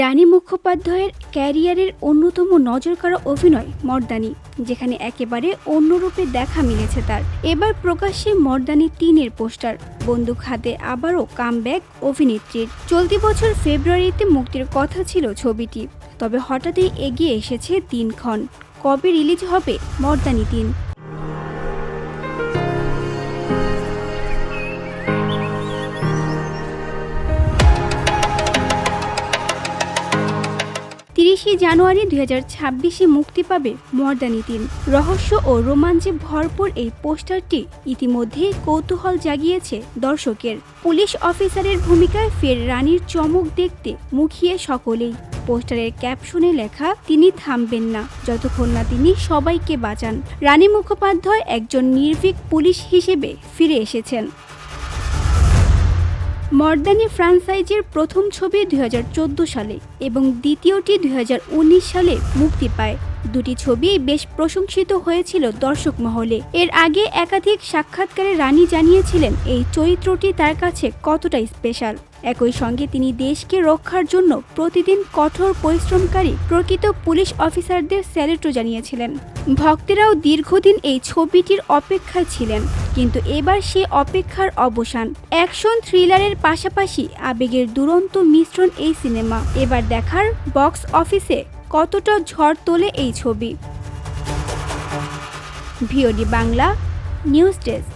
রানী মুখোপাধ্যায়ের ক্যারিয়ারের অন্যতম নজরকাড়া অভিনয় মর্দানি, যেখানে একেবারে অন্য রূপে দেখা মিলেছে তার। এবার প্রকাশ্যে মর্দানি ৩-এর পোস্টার। বন্দুক হাতে আবারও কামব্যাক অভিনেত্রীর। চলতি বছর ফেব্রুয়ারিতে মুক্তির কথা ছিল ছবিটি, তবে হঠাৎই এগিয়ে এসেছে দিনক্ষণ। কবে রিলিজ হবে মর্দানি ৩? ৩০ জানুয়ারি ২০২৬ মুক্তি পাবে মর্দানি ৩। রহস্য ও রোমাঞ্চে ভরপুর এই পোস্টারটি ইতিমধ্যেই কৌতূহল জাগিয়েছে দর্শকের। পুলিশ অফিসারের ভূমিকায় ফের রানীর চমক দেখতে মুখিয়ে সকলেই। পোস্টারের ক্যাপশনে লেখা, তিনি থামবেন না যতক্ষণ না তিনি সবাইকে বাঁচান। রানী মুখোপাধ্যায় একজন নির্ভীক পুলিশ হিসেবে ফিরে এসেছেন। মর্দানি ফ্র্যাঞ্চাইজির প্রথম ছবি ২০১৪ সালে এবং দ্বিতীয়টি ২০১৯ সালে মুক্তি পায়। দুটি ছবি বেশ প্রশংসিত হয়েছিল দর্শক মহলে। এর আগে একাধিক সাক্ষাৎকারে রানী জানিয়েছিলেন এই চরিত্রটি তার কাছে কতটা স্পেশাল। একই সঙ্গে তিনি দেশকে রক্ষার জন্য প্রতিদিন কঠোর পরিশ্রমকারী প্রকৃত পুলিশ অফিসারদের স্যালুটও জানিয়েছিলেন। ভক্তেরাও দীর্ঘদিন এই ছবিটির অপেক্ষায় ছিলেন, কিন্তু এবার সেই অপেক্ষার অবসান। অ্যাকশন থ্রিলারের পাশাপাশি আবেগের দুরন্ত মিশ্রণ এই সিনেমা। এবার দেখার বক্স অফিসে কতটা ঝড় তোলে এই ছবি। VOD Bangla news desk.